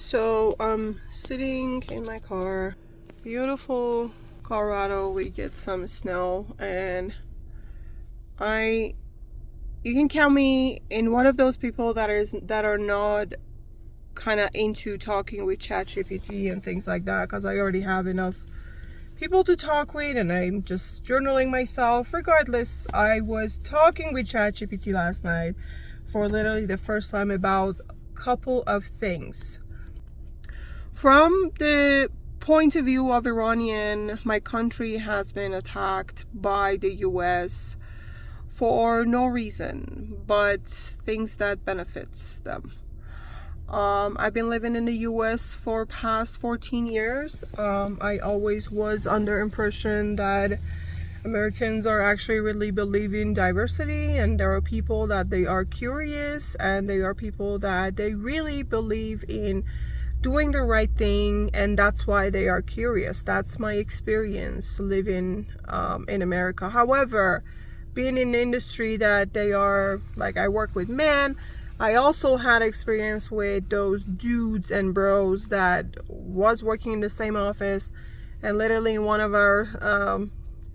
So I'm sitting in my car. Beautiful Colorado. We get some snow, and you can count me in one of those people that are not kind of into talking with ChatGPT and things like that, because I already have enough people to talk with, and I'm just journaling myself. Regardless, I was talking with ChatGPT last night for literally the first time about a couple of things. From the point of view of Iranian, my country has been attacked by the US for no reason but things that benefits them. I've been living in the US for past 14 years. I always was under impression that Americans are actually really believing diversity, and there are people that they are curious, and they are people that they really believe in doing the right thing, and that's why they are curious. That's my experience living in America. However, being in the industry that they are, like, I work with men, I also had experience with those dudes and bros that was working in the same office, and literally in one of our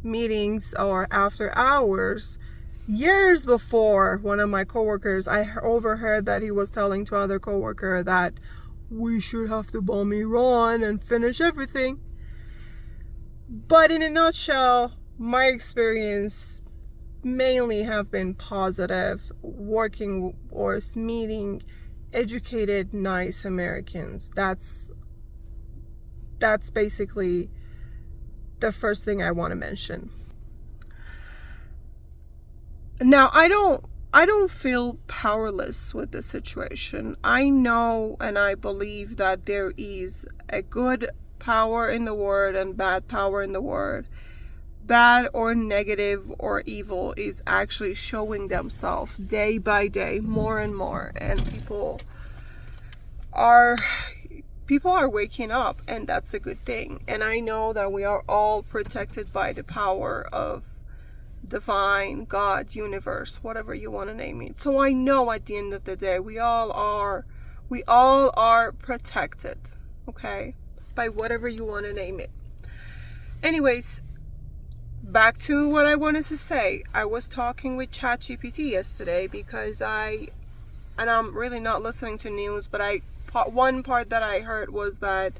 meetings or after hours, years before, one of my coworkers, I overheard that he was telling to other coworker that we should have to bomb Iran and finish everything. But in a nutshell, my experience mainly have been positive, working or meeting educated, nice Americans. That's basically the first thing I want to mention. Now, I don't feel powerless with the situation. I know and I believe that there is a good power in the world and bad power in the world. Bad or negative or evil is actually showing themselves day by day more and more, and people are waking up, and that's a good thing. And I know that we are all protected by the power of divine, God, universe, whatever you want to name it. So I know at the end of the day we all are protected, okay, by whatever you want to name it. Anyways, back to what I wanted to say. I was talking with ChatGPT yesterday because I'm really not listening to news, but one part that I heard was that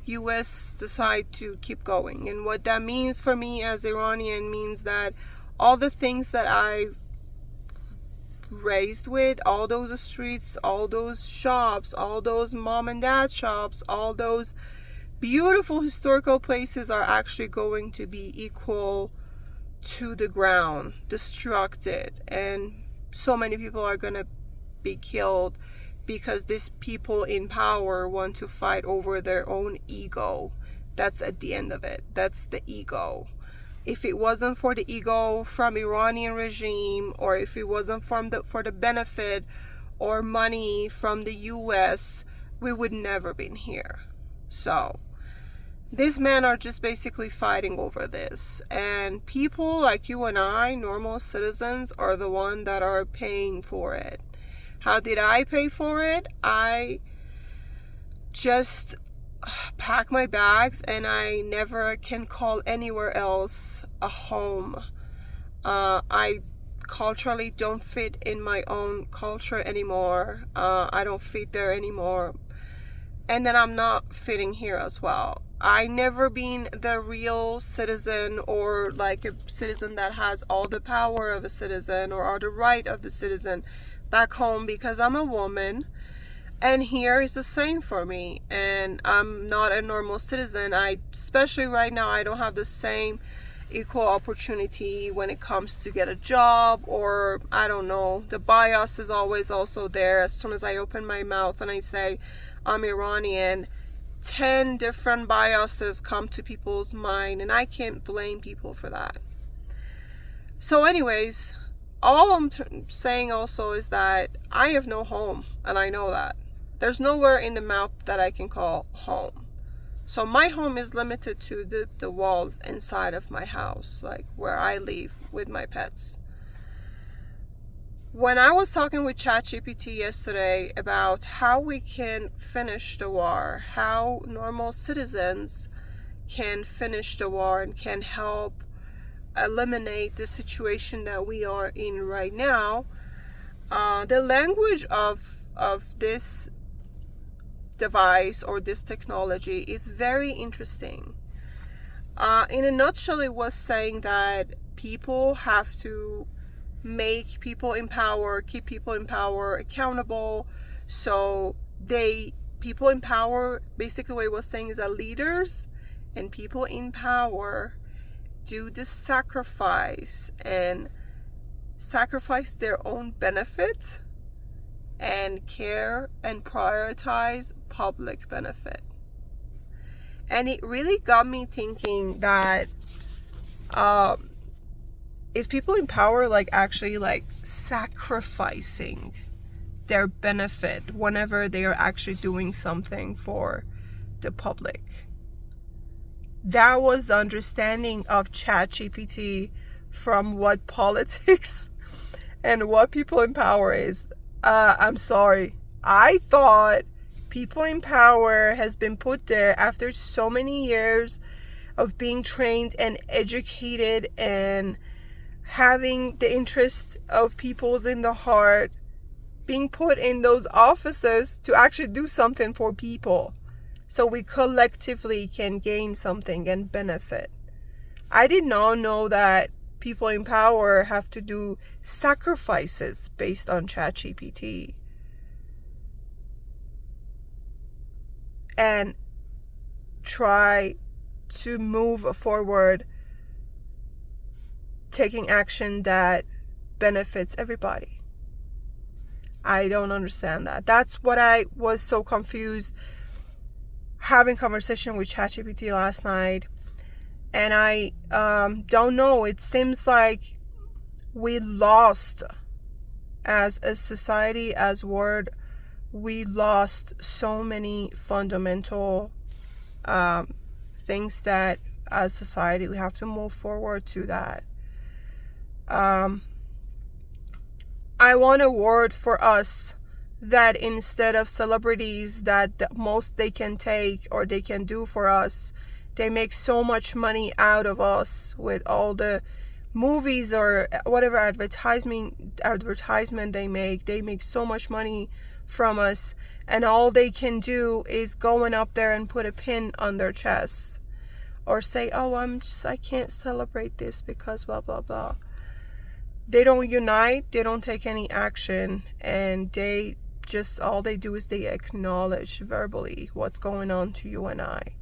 US decide to keep going. And what that means for me as Iranian means that all the things that I've raised with, all those streets, all those shops, all those mom and dad shops, all those beautiful historical places are actually going to be equal to the ground, destructed, and so many people are going to be killed because these people in power want to fight over their own ego. That's at the end of it. That's the ego. If it wasn't for the ego from Iranian regime, or if it wasn't for the benefit or money from the US, we would never been here. So these men are just basically fighting over this, and people like you and I, normal citizens, are the one that are paying for it. How did I pay for it? I just pack my bags, and I never can call anywhere else a home. I culturally don't fit in my own culture anymore. I don't fit there anymore, and then I'm not fitting here as well. I never been the real citizen, or like a citizen that has all the power of a citizen or all the right of the citizen back home, because I'm a woman, and here is the same for me, and I'm not a normal citizen. Especially right now, I don't have the same equal opportunity when it comes to get a job, or I don't know, the bias is always also there. As soon as I open my mouth and I say I'm Iranian, 10 different biases come to people's mind, and I can't blame people for that. So anyways, all I'm saying also is that I have no home, and I know that. There's nowhere in the map that I can call home. So my home is limited to the walls inside of my house, like where I live with my pets. When I was talking with ChatGPT yesterday about how we can finish the war, how normal citizens can finish the war and can help eliminate the situation that we are in right now, the language of this device or this technology is very interesting. In a nutshell, it was saying that people have to make people in power, keep people in power accountable. So people in power, basically what it was saying is that leaders and people in power do the sacrifice and sacrifice their own benefit and care and prioritize public benefit. And it really got me thinking that is people in power like actually like sacrificing their benefit whenever they are actually doing something for the public? That was the understanding of ChatGPT from what politics and what people in power is. I'm sorry. I thought people in power has been put there after so many years of being trained and educated and having the interest of people's in the heart, being put in those offices to actually do something for people so we collectively can gain something and benefit. I did not know that people in power have to do sacrifices based on ChatGPT and try to move forward, taking action that benefits everybody. I don't understand that. That's what I was so confused having conversation with ChatGPT last night. And I don't know. It seems like we lost as a society, as word, we lost so many fundamental things that as society we have to move forward to that. I want a word for us that instead of celebrities that the most they can take or they can do for us, they make so much money out of us with all the movies or whatever advertisement they make so much money from us, and all they can do is going up there and put a pin on their chest or say, oh, I can't celebrate this because blah blah blah. They don't unite, they don't take any action, and they just, all they do is they acknowledge verbally what's going on to you and I.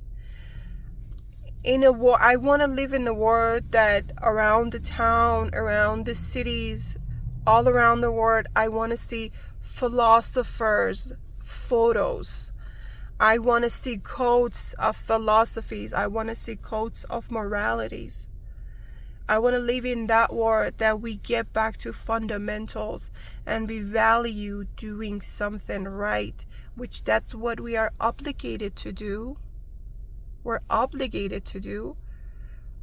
In a war, I want to live in a world that around the town, around the cities, all around the world, I want to see philosophers' photos. I want to see quotes of philosophies. I want to see quotes of moralities. I want to live in that world that we get back to fundamentals and we value doing something right, which that's what we are obligated to do. We're obligated to do.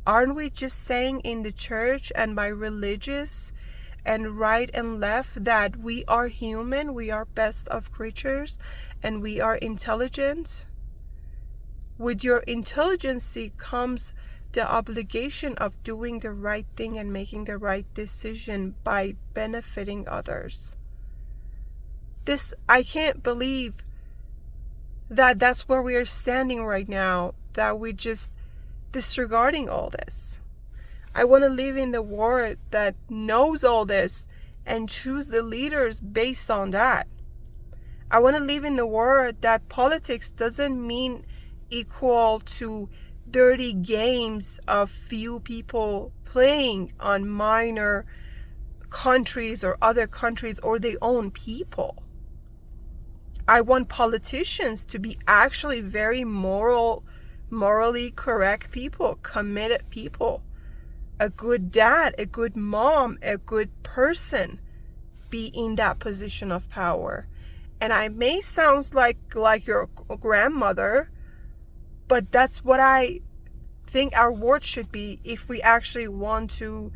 Aren't we just saying in the church and by religious and right and left that we are human, we are best of creatures, and we are intelligent? With your intelligence comes the obligation of doing the right thing and making the right decision by benefiting others. I can't believe that that's where we are standing right now, that we just disregarding all this. I want to live in the world that knows all this and choose the leaders based on that. I want to live in the world that politics doesn't mean equal to dirty games of few people playing on minor countries or other countries or their own people. I want politicians to be actually very morally correct people, committed people, a good dad, a good mom, a good person be in that position of power. And I may sound like your grandmother, but that's what I think our words should be if we actually want to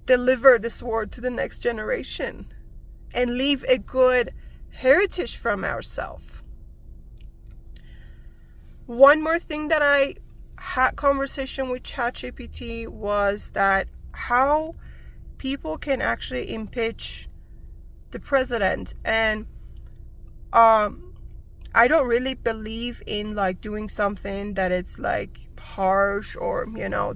deliver this word to the next generation and leave a good heritage from ourselves. One more thing that I had conversation with ChatGPT was that how people can actually impeach the president. And I don't really believe in like doing something that it's like harsh, or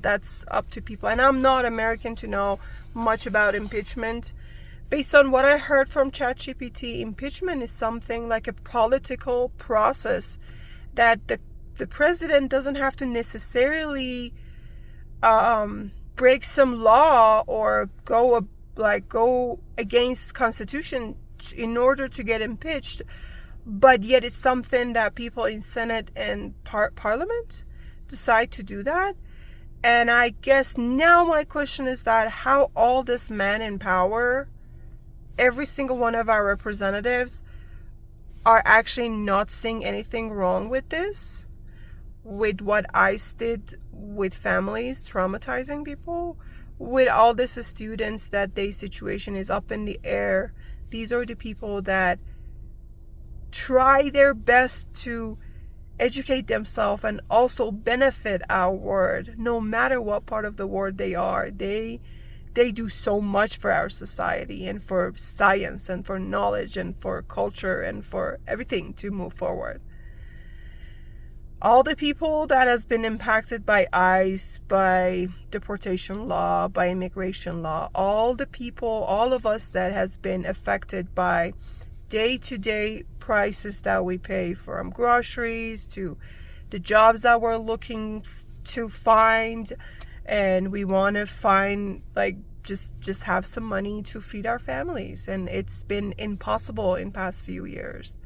that's up to people. And I'm not American to know much about impeachment. Based on what I heard from ChatGPT, impeachment is something like a political process that the president doesn't have to necessarily break some law or go against Constitution in order to get impeached, but yet it's something that people in Senate and Parliament decide to do that. And I guess now my question is that how all this men in power, every single one of our representatives, are actually not seeing anything wrong with this, with what ICE did with families, traumatizing people, with all these students that their situation is up in the air. These are the people that try their best to educate themselves and also benefit our world, no matter what part of the world they are. They do so much for our society and for science and for knowledge and for culture and for everything to move forward. All the people that has been impacted by ICE, by deportation law, by immigration law, all the people, all of us that has been affected by day-to-day prices that we pay, from groceries to the jobs that we're looking to find, and we want to find just have some money to feed our families, and it's been impossible in past few years.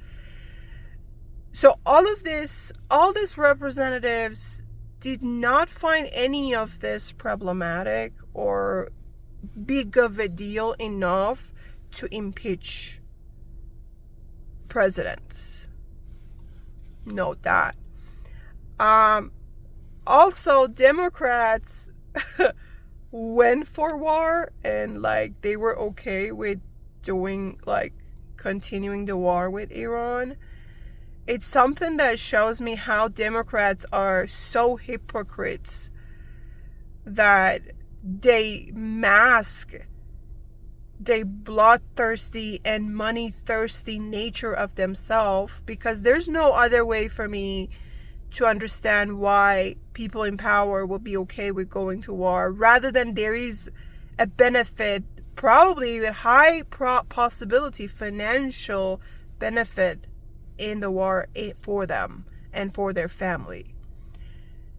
So all these representatives did not find any of this problematic or big of a deal enough to impeach presidents. Note that. Also, Democrats went for war, and they were okay with continuing the war with Iran. It's something that shows me how Democrats are so hypocrites that they mask the bloodthirsty and money-thirsty nature of themselves, because there's no other way for me to understand why people in power will be okay with going to war, rather than there is a benefit, probably with high possibility financial benefit in the war for them and for their family.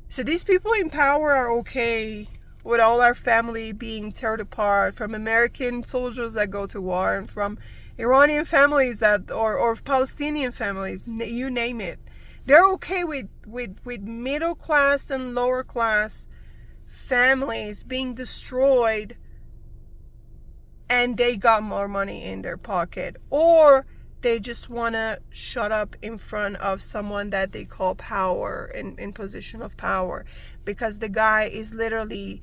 So these people in power are okay with all our family being torn apart, from American soldiers that go to war, and from Iranian families or Palestinian families, you name it. They're okay with middle class and lower class families being destroyed, and they got more money in their pocket, or they just want to shut up in front of someone that they call power, in position of power, because the guy is literally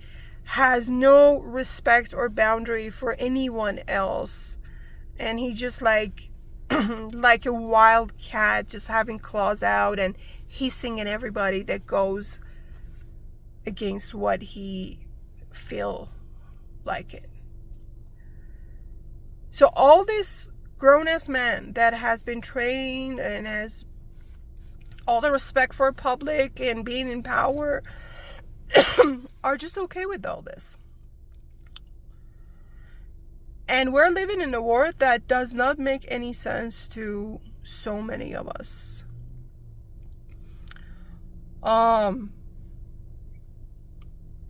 has no respect or boundary for anyone else, and he just like a wild cat, just having claws out and hissing at everybody that goes against what he feel like it. So all this grown-ass man that has been trained and has all the respect for public and being in power are just okay with all this. And we're living in a world that does not make any sense to so many of us. And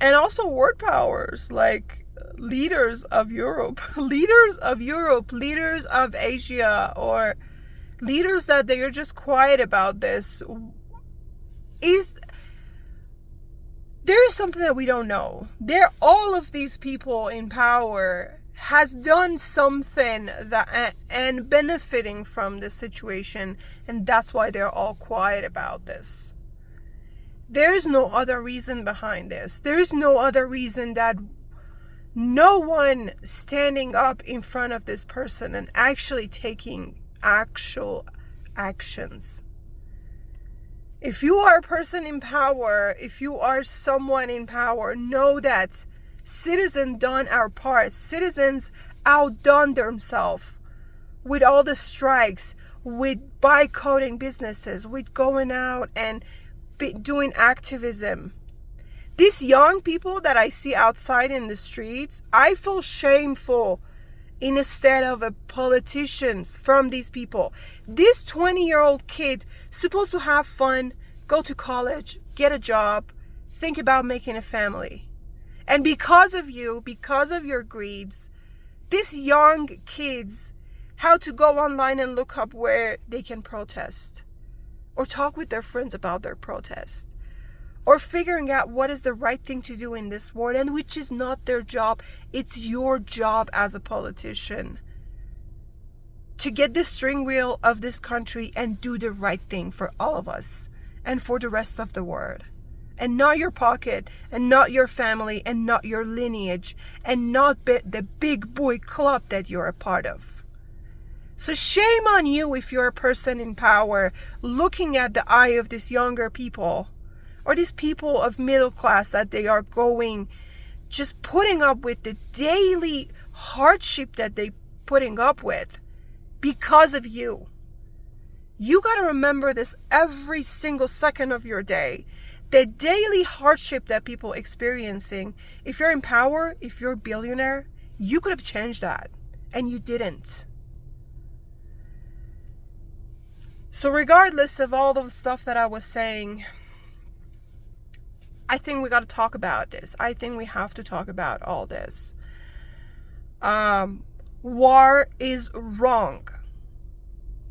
also word powers, like leaders of Europe, leaders of Asia, or leaders that they are just quiet about this. There is something that we don't know. All of these people in power has done something that and benefiting from this situation, and that's why they're all quiet about this. There's no other reason behind this. There's no other reason that No one standing up in front of this person and actually taking actual actions. If you are a person in power, if you are someone in power, know that citizens done our part. Citizens outdone themselves with all the strikes, with boycotting businesses, with going out and doing activism. These young people that I see outside in the streets, I feel shameful instead of politicians from these people. This 20-year-old kid supposed to have fun, go to college, get a job, think about making a family. And because of you, because of your greeds, these young kids how to go online and look up where they can protest or talk with their friends about their protest or figuring out what is the right thing to do in this world, and which is not their job. It's your job as a politician to get the steering wheel of this country and do the right thing for all of us and for the rest of the world. And not your pocket, and not your family, and not your lineage, and not the big boy club that you're a part of. So shame on you if you're a person in power looking at the eye of these younger people or these people of middle class that they are going, just putting up with the daily hardship that they putting up with because of you. You got to remember this every single second of your day. The daily hardship that people experiencing, if you're in power, if you're a billionaire, you could have changed that, and you didn't. So regardless of all the stuff that I was saying, I think we got to talk about this. I think we have to talk about all this. War is wrong.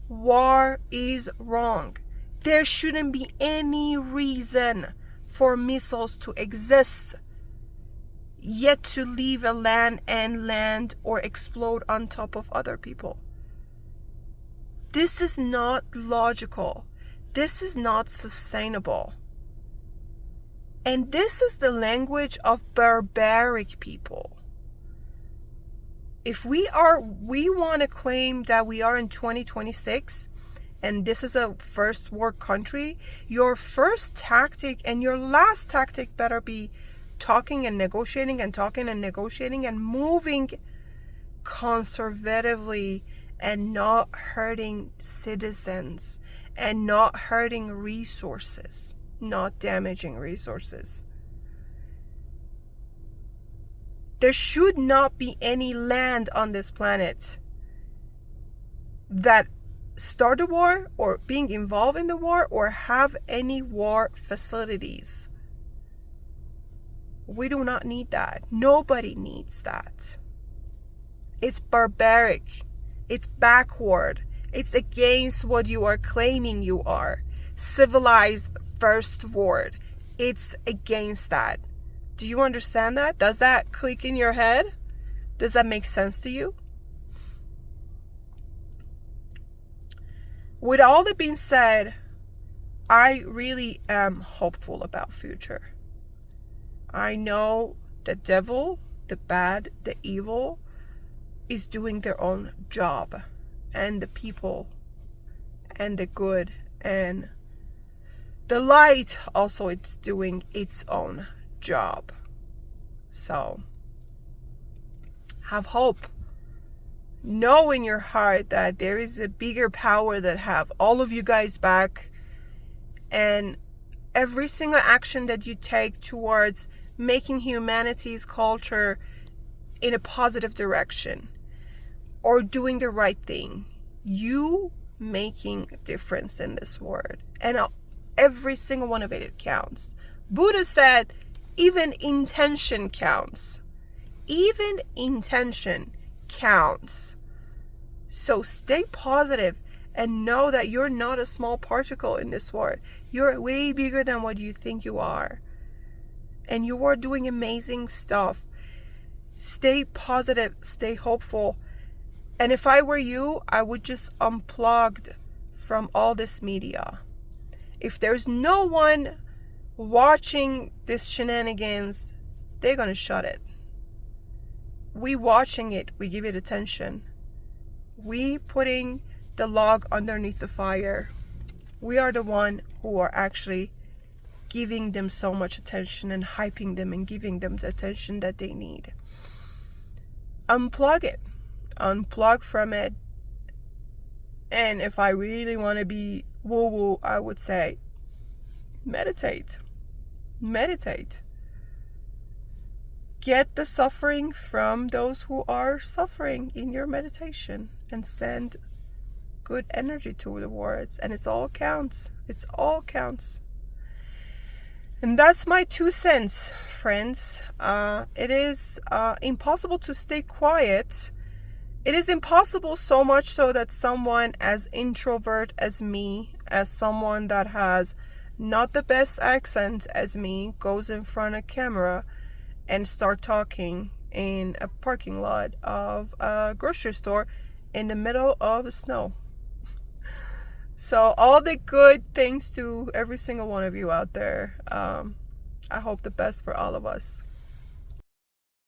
War is wrong. There shouldn't be any reason for missiles to exist, yet to leave a land and land or explode on top of other people. This is not logical. This is not sustainable. And this is the language of barbaric people. If we want to claim that we are in 2026 and this is a first world country, your first tactic and your last tactic better be talking and negotiating and talking and negotiating and moving conservatively and not hurting citizens and not hurting resources, not damaging resources. There should not be any land on this planet that start a war or being involved in the war or have any war facilities. We do not need that. Nobody needs that. It's barbaric. It's backward. It's against what you are claiming you are. Civilized first world. It's against that. Do you understand that? Does that click in your head? Does that make sense to you? With all that being said, I really am hopeful about future. I know the devil, the bad, the evil is doing their own job, and the people and the good and the light also, it's doing its own job. So have hope. Know in your heart that there is a bigger power that have all of you guys back, and every single action that you take towards making humanity's culture in a positive direction or doing the right thing, you making a difference in this world, and every single one of it counts. Buddha said even intention counts. Even intention counts. So stay positive and know that you're not a small particle in this world. You're way bigger than what you think you are. And you are doing amazing stuff. Stay positive, stay hopeful. And if I were you, I would just unplug from all this media. If there's no one watching this shenanigans, they're gonna shut it. we watching it, we give it attention. We putting the log underneath the fire. We are the one who are actually giving them so much attention and hyping them and giving them the attention that they need. Unplug it. Unplug from it. And if I really want to be woo-woo, I would say meditate. Meditate. Get the suffering from those who are suffering in your meditation and send good energy to the words. And it all counts. It all counts. And that's my 2 cents, friends. It is impossible to stay quiet. It is impossible, so much so that someone as introvert as me, as someone that has not the best accent as me, goes in front of camera and start talking in a parking lot of a grocery store in the middle of the snow. So all the good things to every single one of you out there. I hope the best for all of us.